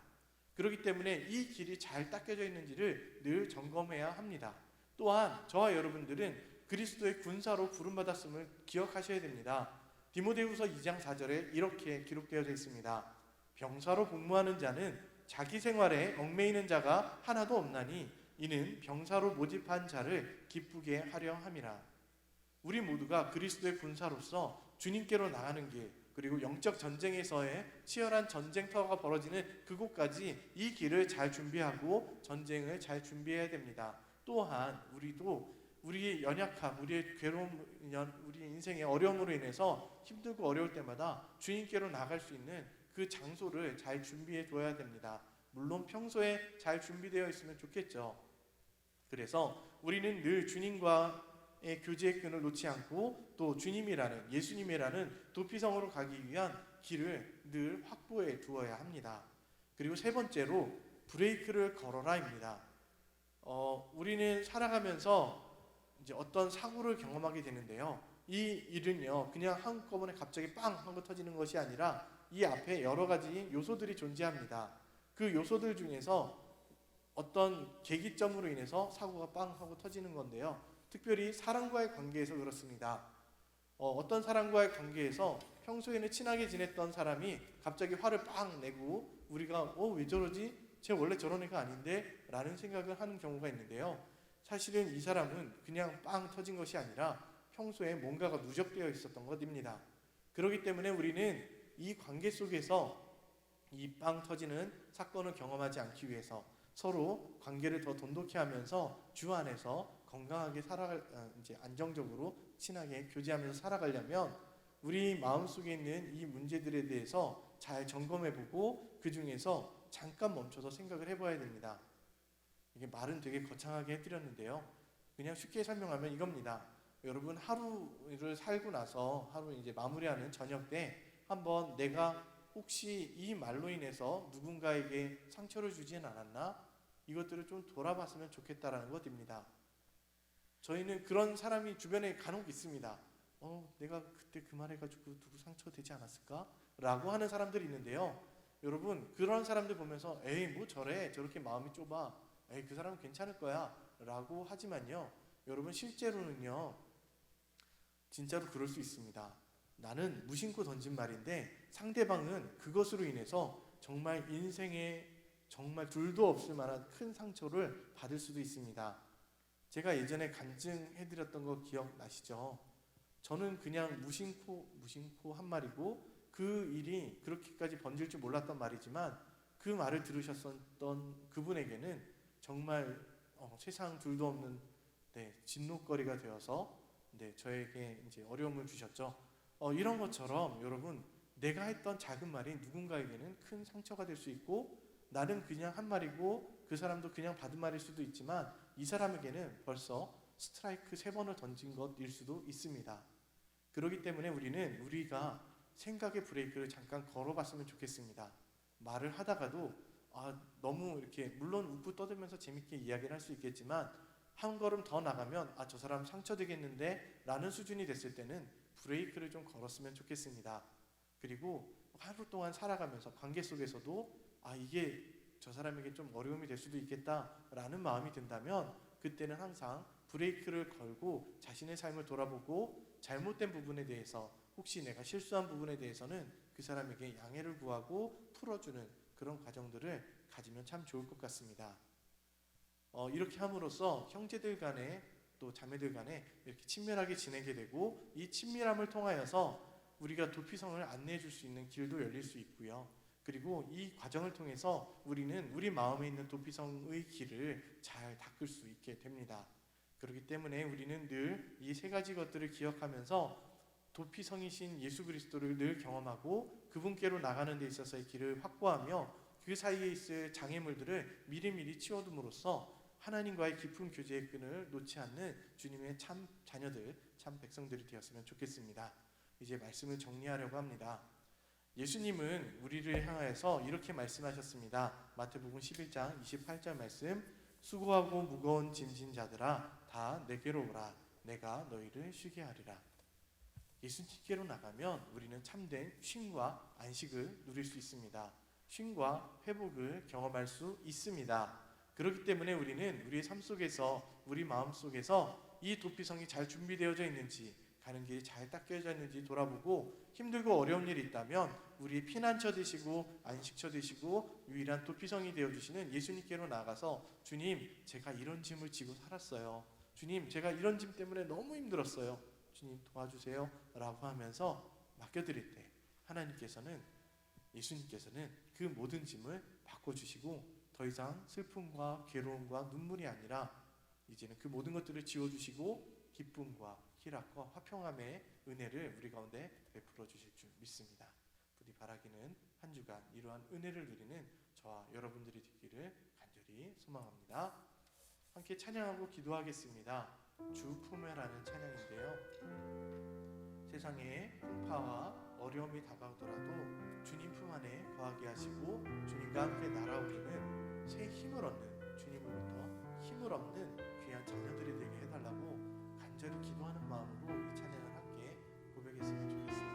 그렇기 때문에 이 길이 잘 닦여져 있는지를 늘 점검해야 합니다. 또한 저와 여러분들은 그리스도의 군사로 부름받았음을 기억하셔야 됩니다. 디모데후서 2장 4절에 이렇게 기록되어져 있습니다. 병사로 복무하는 자는 자기 생활에 얽매이는 자가 하나도 없나니 이는 병사로 모집한 자를 기쁘게 하려 함이라. 우리 모두가 그리스도의 군사로서 주님께로 나가는 길, 그리고 영적 전쟁에서의 치열한 전쟁터가 벌어지는 그곳까지 이 길을 잘 준비하고 전쟁을 잘 준비해야 됩니다. 또한 우리도 우리의 연약함, 우리의 괴로움, 우리 인생의 어려움으로 인해서 힘들고 어려울 때마다 주님께로 나갈 수 있는 그 장소를 잘 준비해 둬야 됩니다. 물론 평소에 잘 준비되어 있으면 좋겠죠. 그래서 우리는 늘 주님과의 교제의 끈을 놓지 않고 또 주님이라는, 예수님이라는 도피성으로 가기 위한 길을 늘 확보해 두어야 합니다. 그리고 세 번째로 브레이크를 걸어라입니다. 우리는 살아가면서 이제 어떤 사고를 경험하게 되는데요, 이 일은요 그냥 한꺼번에 갑자기 빵 하고 터지는 것이 아니라 이 앞에 여러 가지 요소들이 존재합니다. 그 요소들 중에서 어떤 계기점으로 인해서 사고가 빵 하고 터지는 건데요, 특별히 사람과의 관계에서 그렇습니다. 어떤 사람과의 관계에서 평소에는 친하게 지냈던 사람이 갑자기 화를 빵 내고 우리가 왜 저러지? 쟤 원래 저런 애가 아닌데? 라는 생각을 하는 경우가 있는데요, 사실은 이 사람은 그냥 빵 터진 것이 아니라 평소에 뭔가가 누적되어 있었던 것입니다. 그렇기 때문에 우리는 이 관계 속에서 이 빵 터지는 사건을 경험하지 않기 위해서 서로 관계를 더 돈독히 하면서 주 안에서 건강하게 이제 안정적으로 친하게 교제하면서 살아가려면 우리 마음속에 있는 이 문제들에 대해서 잘 점검해보고 그 중에서 잠깐 멈춰서 생각을 해봐야 됩니다. 이게 말은 되게 거창하게 해드렸는데요, 그냥 쉽게 설명하면 이겁니다. 여러분, 하루를 살고 나서 하루 이제 마무리하는 저녁 때 한번 내가 혹시 이 말로 인해서 누군가에게 상처를 주지는 않았나? 이것들을 좀 돌아봤으면 좋겠다라는 것입니다. 저희는 그런 사람이 주변에 간혹 있습니다. 내가 그때 그 말해가지고 누구 상처되지 않았을까? 라고 하는 사람들이 있는데요, 여러분 그런 사람들 보면서 에이 뭐 저렇게 마음이 좁아, 에이 그 사람은 괜찮을 거야 라고 하지만요, 여러분 실제로는요 진짜로 그럴 수 있습니다. 나는 무심코 던진 말인데 상대방은 그것으로 인해서 정말 인생에 정말 둘도 없을 만한 큰 상처를 받을 수도 있습니다. 제가 예전에 간증해드렸던 거 기억나시죠? 저는 그냥 무심코 한 말이고 그 일이 그렇게까지 번질 줄 몰랐던 말이지만 그 말을 들으셨던 그분에게는 정말 세상 둘도 없는 진노거리가 되어서 저에게 이제 어려움을 주셨죠. 이런 것처럼 여러분, 내가 했던 작은 말이 누군가에게는 큰 상처가 될 수 있고, 나는 그냥 한 말이고 그 사람도 그냥 받은 말일 수도 있지만 이 사람에게는 벌써 스트라이크 3번을 던진 것일 수도 있습니다. 그렇기 때문에 우리가 생각의 브레이크를 잠깐 걸어봤으면 좋겠습니다. 말을 하다가도 너무 이렇게 물론 웃고 떠들면서 재밌게 이야기를 할 수 있겠지만 한 걸음 더 나가면 저 사람 상처되겠는데 라는 수준이 됐을 때는 브레이크를 좀 걸었으면 좋겠습니다. 그리고 하루 동안 살아가면서 관계 속에서도 이게 저 사람에게 좀 어려움이 될 수도 있겠다라는 마음이 든다면 그때는 항상 브레이크를 걸고 자신의 삶을 돌아보고 잘못된 부분에 대해서 혹시 내가 실수한 부분에 대해서는 그 사람에게 양해를 구하고 풀어주는 그런 과정들을 가지면 참 좋을 것 같습니다. 이렇게 함으로써 형제들 간에 또 자매들 간에 이렇게 친밀하게 지내게 되고 이 친밀함을 통하여서 우리가 도피성을 안내해 줄 수 있는 길도 열릴 수 있고요. 그리고 이 과정을 통해서 우리는 우리 마음에 있는 도피성의 길을 잘 닦을 수 있게 됩니다. 그렇기 때문에 우리는 늘 이 세 가지 것들을 기억하면서 도피성이신 예수 그리스도를 늘 경험하고 그분께로 나가는 데 있어서의 길을 확보하며 그 사이에 있을 장애물들을 미리미리 치워둠으로써 하나님과의 깊은 교제의 끈을 놓지 않는 주님의 참 자녀들, 참 백성들이 되었으면 좋겠습니다. 이제 말씀을 정리하려고 합니다. 예수님은 우리를 향하여서 이렇게 말씀하셨습니다. 마태복음 11장 28절 말씀, 수고하고 무거운 짐진 자들아 다 내게로 오라, 내가 너희를 쉬게 하리라. 예수님께로 나가면 우리는 참된 쉼과 안식을 누릴 수 있습니다. 쉼과 회복을 경험할 수 있습니다. 그렇기 때문에 우리는 우리의 삶 속에서, 우리 마음 속에서 이 도피성이 잘 준비되어져 있는지, 가는 길이 잘 닦여져 있는지 돌아보고 힘들고 어려운 일이 있다면 우리의 피난처 되시고 안식처 되시고 유일한 도피성이 되어주시는 예수님께로 나가서 주님, 제가 이런 짐을 지고 살았어요. 주님, 제가 이런 짐 때문에 너무 힘들었어요. 주님 도와주세요 라고 하면서 맡겨드릴 때 하나님께서는, 예수님께서는 그 모든 짐을 바꿔주시고 더 이상 슬픔과 괴로움과 눈물이 아니라 이제는 그 모든 것들을 지워주시고 기쁨과 희락과 화평함의 은혜를 우리 가운데 베풀어 주실 줄 믿습니다. 부디 바라기는 한 주간 이러한 은혜를 누리는 저와 여러분들이 되기를 간절히 소망합니다. 함께 찬양하고 기도하겠습니다. 주 품에라는 찬양인데요, 세상에 풍파와 어려움이 다가오더라도 주님 품 안에 거하게 하시고 주님과 함께 날아오르는 새 힘을 얻는, 주님으로부터 힘을 얻는 귀한 자녀들이 되게 해달라고 간절히 기도하는 마음으로 이 찬양을 함께 고백했으면 좋겠습니다.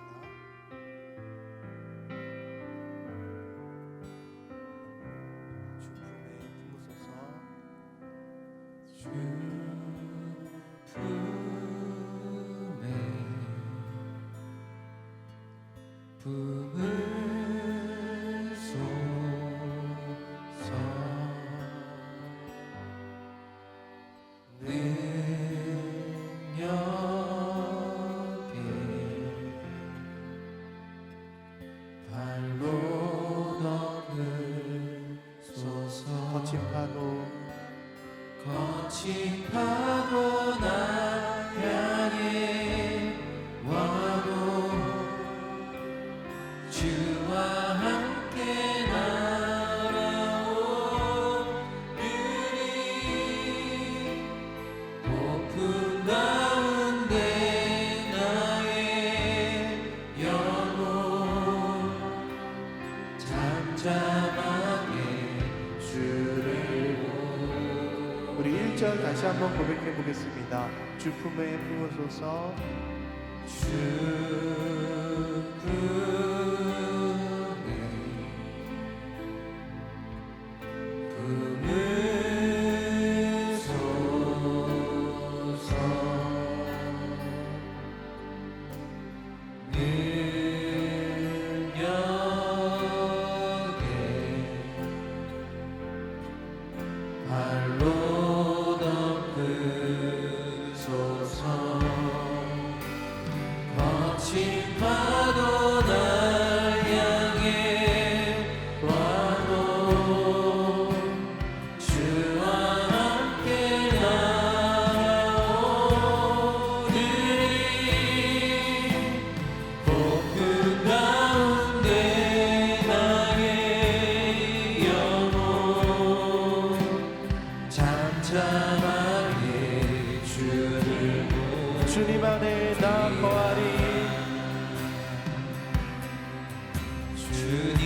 주 품에 품으소서. 주 품에 품으소서. 능력이 발로 덮으소서. 거친 파도 나 향해 와도 주와 함께 날아오르리. 폭풍 가운데 나의 영혼 잠잠하게 주를 우리 1절 다시 한번 고백해 보겠습니다. 주 품에 품으소서. 주 품에 품으소서. 능력에 발로 덮으소서. 거친 파도 날 향해 와도 주와 함께 날아오르리. 폭풍 가운데 나의 영혼 잠잠하게 주를 주님 안에 나 거하리. 주님 안에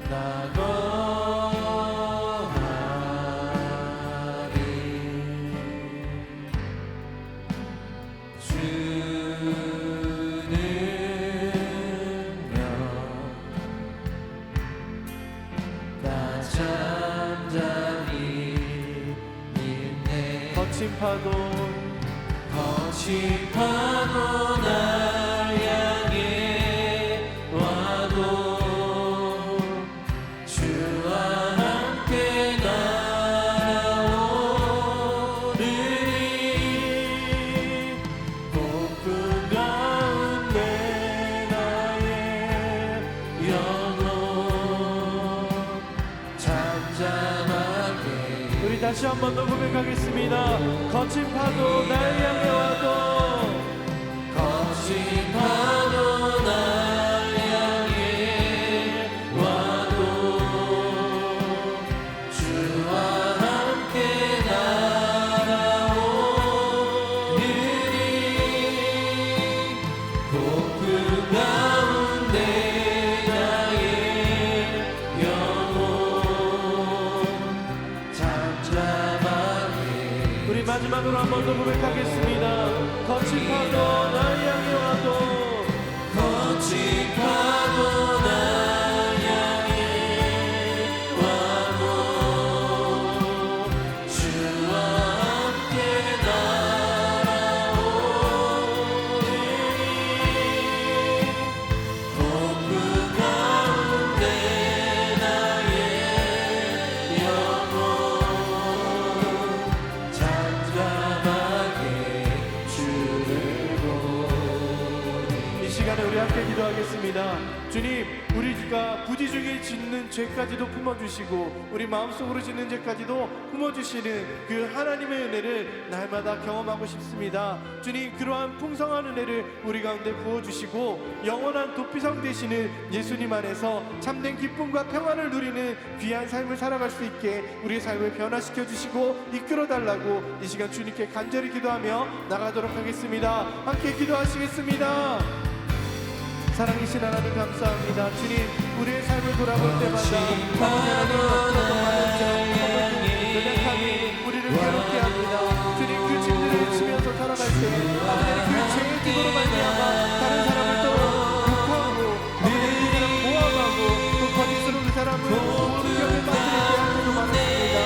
나 거하리. 거친 파도 거친 파도 날 향해 와도 주와 함께 나오리니 폭풍 가운데 나의 영혼 잠잠하게 우리 다시 한 번 더 고백하겠습니다. 거친 파도 날 향해 와도 거친 파도 날 향해 와도 주와 함께 날아오리니 폭풍 가운데 나의 영혼 잠잠하게 우리 마지막으로 한 번 더 고백하겠습니다. 거친 파도 날 향해 와도 거친 파도 날 향해 와도 주와 함께 날아오리니 폭풍 가운데 나의 영혼 잠잠하게 주를 보니 이 시간에 우리 함께 기도하겠습니다. 주님, 우리가 부지 중에 짓는 죄까지도 품어주시고 우리 마음속으로 짓는 죄까지도 품어주시는 그 하나님의 은혜를 날마다 경험하고 싶습니다. 주님, 그러한 풍성한 은혜를 우리 가운데 부어주시고 영원한 도피성 되시는 예수님 안에서 참된 기쁨과 평안을 누리는 귀한 삶을 살아갈 수 있게 우리의 삶을 변화시켜 주시고 이끌어 달라고 이 시간 주님께 간절히 기도하며 나가도록 하겠습니다. 함께 기도하시겠습니다. 사랑이신 하나님 감사합니다. 주님, 우리의 삶을 돌아볼 때마다 하나님 연약함이 우리를 괴롭게 합니다. 주님, 그 짐들을 지면서 살아갈 때 아버지는 그 죄의 기도로 말미암아 다른 사람을 또 욕하고 아버지는 그 사람을 모함하고 또 거짓으로 그 사람을 공격에 빠뜨리게 할 때도 많았습니다.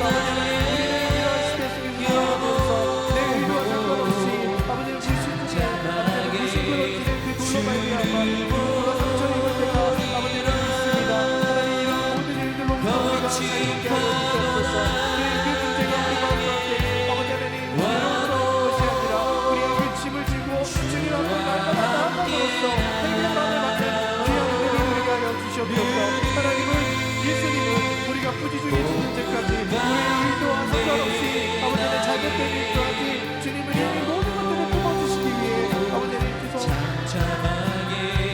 아버지는 우리는 이러한 시대 속에서 살아가면서 내 의도와 상관없이 아버지는 불신중에 아버지는 불신으로 그 돌로 말미암아 누가 상처를 입을 때가 아버지는 있습니다. 하나님, 이런 모든 일들로 우리가 자유롭게 하여 주시옵소서. 그 문제가 우리 마음 가운데 아버지 하나님 괴로움으로 것이 아니라 우리의 그 짐을 지고 주님 앞에 날마다 나아감으로써 해결만을 받는 귀한 은혜를 우리가 하여 주시옵소서. 하나님은 예수님은 우리가 부지 중에 짓는 죄까지 우리의 의도와 상관없이 아버지는 잘못된 일까지 주님은 이 모든 것들을 품어주시기 위해 아버지님께서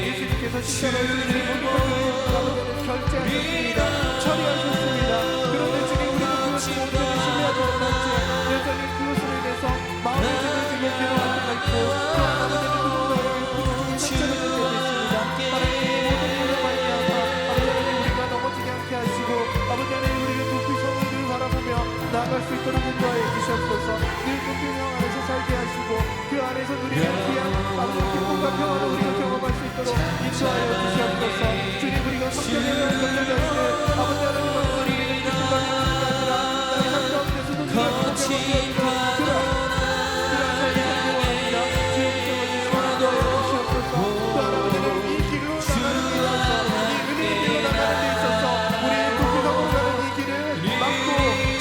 예수님께서 십자가에 우리를 모든 것들을 아버지는 결제하셨습니다. 처리하셨습니다. 그런데 주님, 우리는 그것을 온전히 신뢰하지 못할지 여전히 그것으로 인해서 마음의 짐을 지고 괴로워할 때가 있고 또한 아버지는 그것으로 상처를 받게 됐습니다. 하나님, 이 모든 일을 말미암아 아버지 하나님 우리가 넘어지게 않게 하시고 아버지 하나님 우리를 높이 성을 바라보며 나아갈 수 있도록 인도하여 주시옵소서. 늘 높이 성 안에서 살게 하시고 그 안에서 누리는 귀한 아버지 기쁨과 평화를 우리가 경험할 수 있도록 인도하여 주시옵소서. 주님, 우리가 성경에 대한 건설할 때 아버지 하나님과 우리는 기쁨과 평화가 아니라 나의 삶 가운데서도 누가 기쁨과 그런 삶이 되기 원합니다. 주님께서 인도하여 주시옵소서. 또한 아버지는 이 길로 나가는 데 있어서 이 은혜의 길로 나가는 데 있어서 우리의 도피성으로 가는 이 길을 막고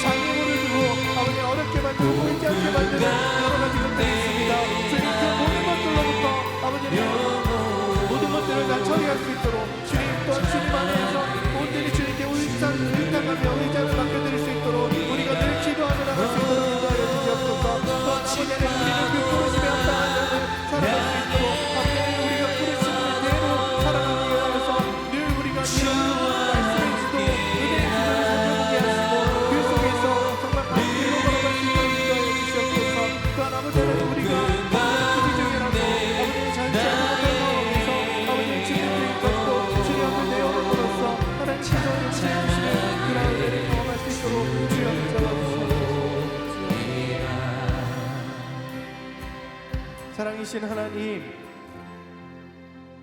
장애물을 두고 아버지 어렵게 만들고 보이지 않게 만드는 여러 가지 것들이 있습니다. 주님, 그 모든 것들로부터 아버지는 모든 것들을 다 처리할 수 있도록 주님 또한 주님 안에서 온전히 주님께 의탁하며 의장을 맡겨드릴 수 있도록 우리가 늘 기도하며 나갈 수 있도록 인도하여 주시옵소서. 또한 아버지 하나님 우리는 그 부르심에 합당한 자를 살아갈 수 있도록 아버지 하나님 우리가 부르심을 대로 살아가기 위하여서 늘 우리가 말씀의 지도 은혜의 지도를 살펴보게 하시고 그 속에서 정말 그 길로 걸어갈 수 있도록 인도하여 주시옵소서. 또한 아버지 하나님 우리가 부지 중이라도 아버지의 잘지 않은 것을 상황에서 아버지의 진리를 것도 주님 앞에 내어놓음으로써 하나님께서 용서해 주시는 그런 은혜를 경험할 수 있도록 주여 붙잡아주시옵소서. 사랑이신 하나님,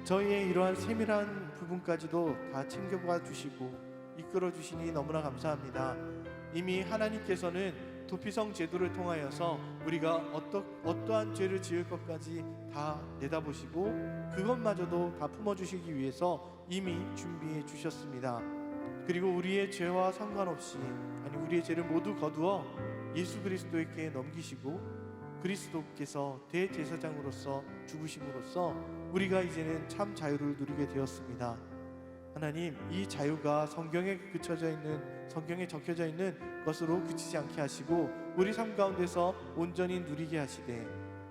저희의 이러한 세밀한 부분까지도 다 챙겨봐 주시고 이끌어 주시니 너무나 감사합니다. 이미 하나님께서는 도피성 제도를 통하여서 우리가 어떠한 죄를 지을 것까지 다 내다보시고 그것마저도 다 품어주시기 위해서 이미 준비해 주셨습니다. 그리고 우리의 죄와 상관없이 우리의 죄를 모두 거두어 예수 그리스도에게 넘기시고 그리스도께서 대제사장으로서 죽으심으로써 우리가 이제는 참 자유를 누리게 되었습니다. 하나님, 이 자유가 성경에 적혀져 있는 것으로 그치지 않게 하시고 우리 삶 가운데서 온전히 누리게 하시되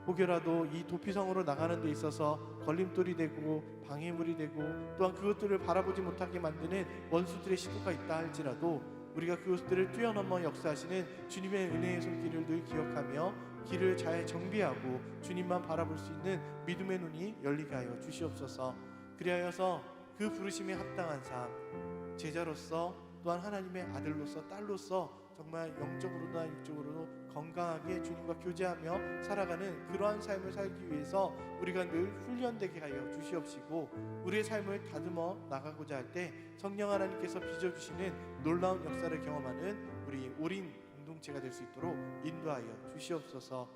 혹여라도 이 도피성으로 나가는 데 있어서 걸림돌이 되고 방해물이 되고 또한 그것들을 바라보지 못하게 만드는 원수들의 시도가 있다 할지라도 우리가 그것들을 뛰어넘어 역사하시는 주님의 은혜의 손길을 늘 기억하며 길을 잘 정비하고 주님만 바라볼 수 있는 믿음의 눈이 열리게 하여 주시옵소서. 그리하여서 그 부르심에 합당한 삶, 제자로서 또한 하나님의 아들로서 딸로서 정말 영적으로나 육적으로도 건강하게 주님과 교제하며 살아가는 그러한 삶을 살기 위해서 우리가 늘 훈련되게 하여 주시옵시고 우리의 삶을 다듬어 나가고자 할 때 성령 하나님께서 빚어주시는 놀라운 역사를 경험하는 우리 올인 공동체가 될 수 있도록 인도하여 주시옵소서.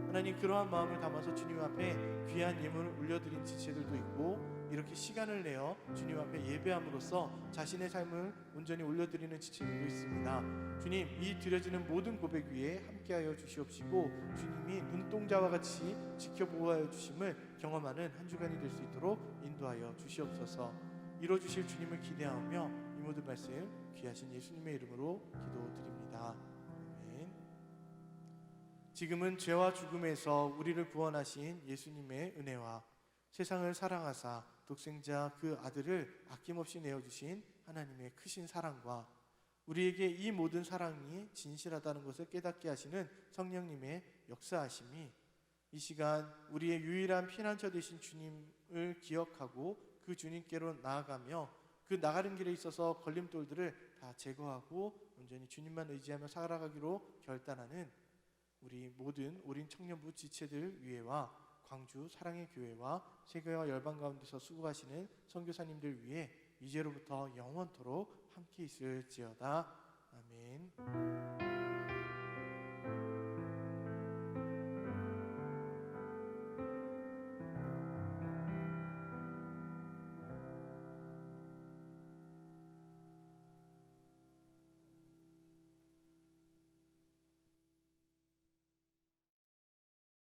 하나님, 그러한 마음을 담아서 주님 앞에 귀한 예물을 올려드린 지체들도 있고 이렇게 시간을 내어 주님 앞에 예배함으로써 자신의 삶을 온전히 올려드리는 지체들도 있습니다. 주님, 이 드려지는 모든 고백 위에 함께하여 주시옵시고 주님이 눈동자와 같이 지켜보호하여 주심을 경험하는 한 주간이 될 수 있도록 인도하여 주시옵소서. 이뤄주실 주님을 기대하며 이 모든 말씀 귀하신 예수님의 이름으로 기도드립니다. 아멘. 지금은 죄와 죽음에서 우리를 구원하신 예수님의 은혜와 세상을 사랑하사 독생자 그 아들을 아낌없이 내어주신 하나님의 크신 사랑과 우리에게 이 모든 사랑이 진실하다는 것을 깨닫게 하시는 성령님의 역사하심이 이 시간 우리의 유일한 피난처 되신 주님을 기억하고 그 주님께로 나아가며 그 나가는 길에 있어서 걸림돌들을 다 제거하고 온전히 주님만 의지하며 살아가기로 결단하는 우리 모든 올인 청년부 지체들 위에와 광주 사랑의 교회와 세계와 열방 가운데서 수고하시는 선교사님들 위해 이제로부터 영원토록 함께 있을지어다. 아멘.